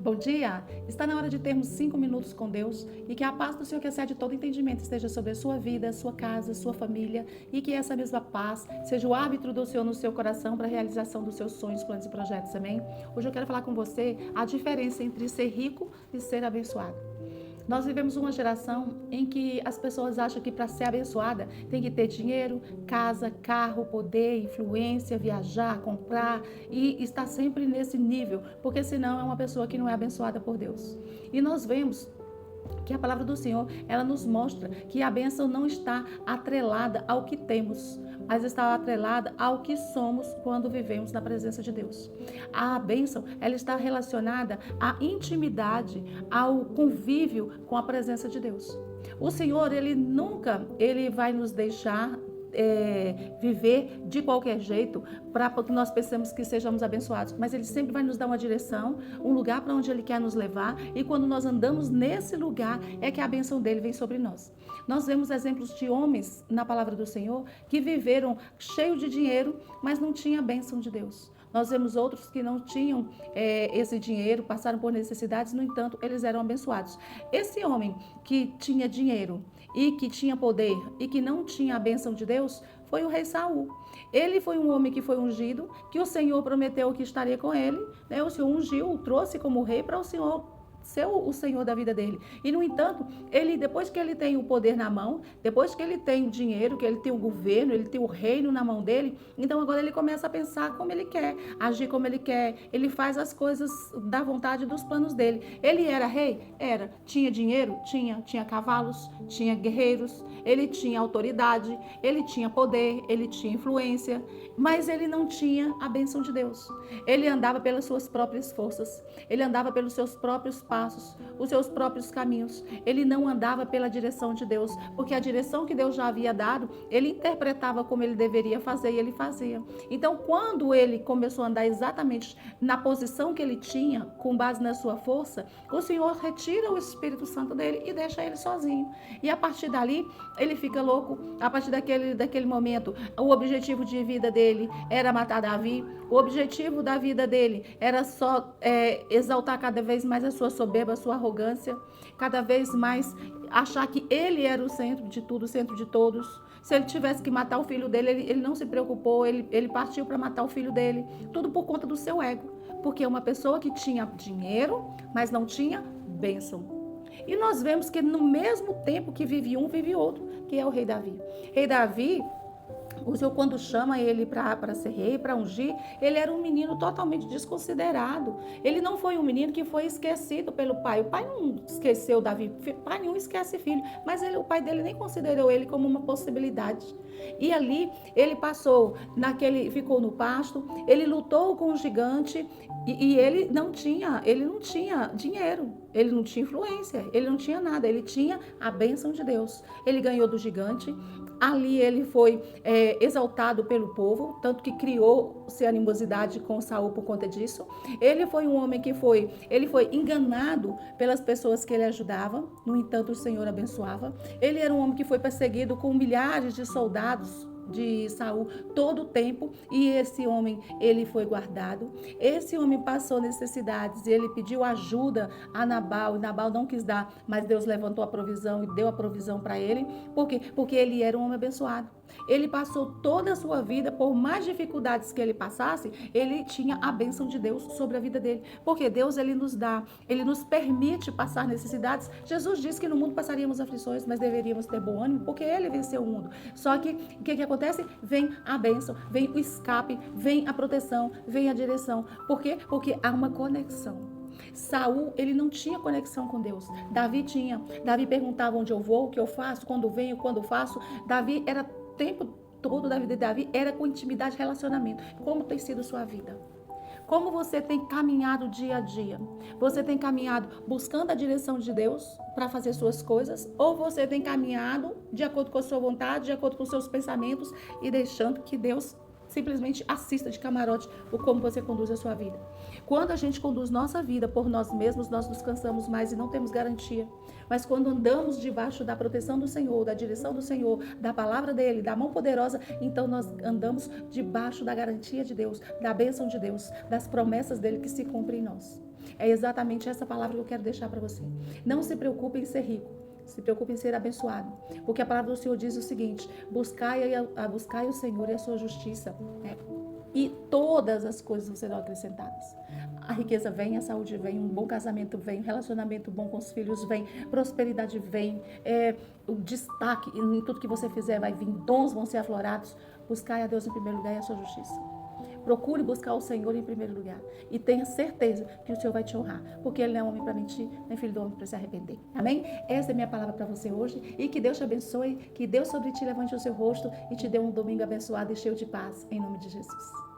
Bom dia! Está na hora de termos 5 minutos com Deus e que a paz do Senhor, que excede todo entendimento, esteja sobre a sua vida, sua casa, sua família e que essa mesma paz seja o árbitro do Senhor no seu coração para a realização dos seus sonhos, planos e projetos. Amém? Hoje eu quero falar com você a diferença entre ser rico e ser abençoado. Nós vivemos uma geração em que as pessoas acham que para ser abençoada tem que ter dinheiro, casa, carro, poder, influência, viajar, comprar e estar sempre nesse nível, porque senão é uma pessoa que não é abençoada por Deus. E nós vemos que a palavra do Senhor, ela nos mostra que a bênção não está atrelada ao que temos, mas está atrelada ao que somos quando vivemos na presença de Deus. A bênção, ela está relacionada à intimidade, ao convívio com a presença de Deus. O Senhor, ele vai nos deixar viver de qualquer jeito para que nós pensemos que sejamos abençoados, mas Ele sempre vai nos dar uma direção, um lugar para onde Ele quer nos levar, e quando nós andamos nesse lugar é que a bênção dele vem sobre nós. Nós vemos exemplos de homens na palavra do Senhor que viveram cheios de dinheiro, mas não tinha a bênção de Deus. Nós vemos outros que não tinham esse dinheiro, passaram por necessidades, no entanto, eles eram abençoados. Esse homem que tinha dinheiro e que tinha poder e que não tinha a bênção de Deus foi o rei Saul. Ele foi um homem que foi ungido, que o Senhor prometeu que estaria com ele, né? O Senhor ungiu, o trouxe como rei para o Senhor ser o Senhor da vida dele. E, no entanto, depois que ele tem o poder na mão, depois que ele tem o dinheiro, que ele tem o governo, ele tem o reino na mão dele, então agora ele começa a pensar como ele quer, agir como ele quer, ele faz as coisas da vontade dos planos dele. Ele era rei? Era. Tinha dinheiro? Tinha cavalos, tinha guerreiros, ele tinha autoridade, ele tinha poder, ele tinha influência, mas ele não tinha a bênção de Deus. Ele andava pelas suas próprias forças, ele andava pelos seus próprios passos, os seus próprios caminhos. Ele não andava pela direção de Deus, porque a direção que Deus já havia dado, ele interpretava como ele deveria fazer e ele fazia. Então, quando ele começou a andar exatamente na posição que ele tinha, com base na sua força, o Senhor retira o Espírito Santo dele e deixa ele sozinho. E a partir dali, ele fica louco. A partir daquele momento, o objetivo de vida dele era matar Davi. O objetivo da vida dele era só exaltar cada vez mais a sua soberba, a sua arrogância, cada vez mais achar que ele era o centro de tudo, o centro de todos. Se ele tivesse que matar o filho dele, ele não se preocupou, ele partiu para matar o filho dele, tudo por conta do seu ego, porque uma pessoa que tinha dinheiro, mas não tinha bênção. E nós vemos que no mesmo tempo que vive um, vive outro, que é o rei Davi. Rei Davi, o Senhor, quando chama ele para ser rei, para ungir, ele era um menino totalmente desconsiderado. Ele não foi um menino que foi esquecido pelo pai. O pai não esqueceu Davi, pai nenhum esquece filho, mas o pai dele nem considerou ele como uma possibilidade. E ali ele ficou no pasto, ele lutou com o gigante e ele não tinha dinheiro. Ele não tinha influência, ele não tinha nada, ele tinha a bênção de Deus. Ele ganhou do gigante, ali ele foi exaltado pelo povo, tanto que criou-se animosidade com Saul por conta disso. Ele foi um homem ele foi enganado pelas pessoas que ele ajudava, no entanto o Senhor abençoava. Ele era um homem que foi perseguido com milhares de soldados de Saul todo o tempo, e esse homem, ele foi guardado. Esse homem passou necessidades e ele pediu ajuda a Nabal, e Nabal não quis dar, mas Deus levantou a provisão e deu a provisão para ele. Por quê? Porque ele era um homem abençoado. Ele passou toda a sua vida, por mais dificuldades que ele passasse, ele tinha a bênção de Deus sobre a vida dele. Porque Deus, ele nos permite passar necessidades. Jesus disse que no mundo passaríamos aflições, mas deveríamos ter bom ânimo, porque ele venceu o mundo. Só que, o que acontece? Vem a bênção, vem o escape, vem a proteção, vem a direção. Por quê? Porque há uma conexão. Saul, ele não tinha conexão com Deus. Davi tinha. Davi perguntava onde eu vou, o que eu faço, quando venho, quando faço. Davi era o tempo todo da vida de Davi, era com intimidade e relacionamento. Como tem sido sua vida? Como você tem caminhado dia a dia? Você tem caminhado buscando a direção de Deus para fazer suas coisas? Ou você tem caminhado de acordo com a sua vontade, de acordo com os seus pensamentos e deixando que Deus simplesmente assista de camarote o como você conduz a sua vida? Quando a gente conduz nossa vida por nós mesmos, nós nos cansamos mais e não temos garantia. Mas quando andamos debaixo da proteção do Senhor, da direção do Senhor, da palavra dele, da mão poderosa, então nós andamos debaixo da garantia de Deus, da bênção de Deus, das promessas dele que se cumprem em nós. É exatamente essa palavra que eu quero deixar para você. Não se preocupe em ser rico. Se preocupe em ser abençoado. Porque a palavra do Senhor diz o seguinte: buscai o Senhor e a sua justiça, né? E todas as coisas serão acrescentadas. A riqueza vem, a saúde vem, um bom casamento vem, um relacionamento bom com os filhos vem, prosperidade vem, o destaque em tudo que você fizer vai vir, dons vão ser aflorados. Buscai a Deus em primeiro lugar e a sua justiça. Procure buscar o Senhor em primeiro lugar. E tenha certeza que o Senhor vai te honrar. Porque Ele não é homem para mentir, nem filho do homem para se arrepender. Amém? Essa é a minha palavra para você hoje. E que Deus te abençoe. Que Deus sobre ti levante o seu rosto e te dê um domingo abençoado e cheio de paz. Em nome de Jesus.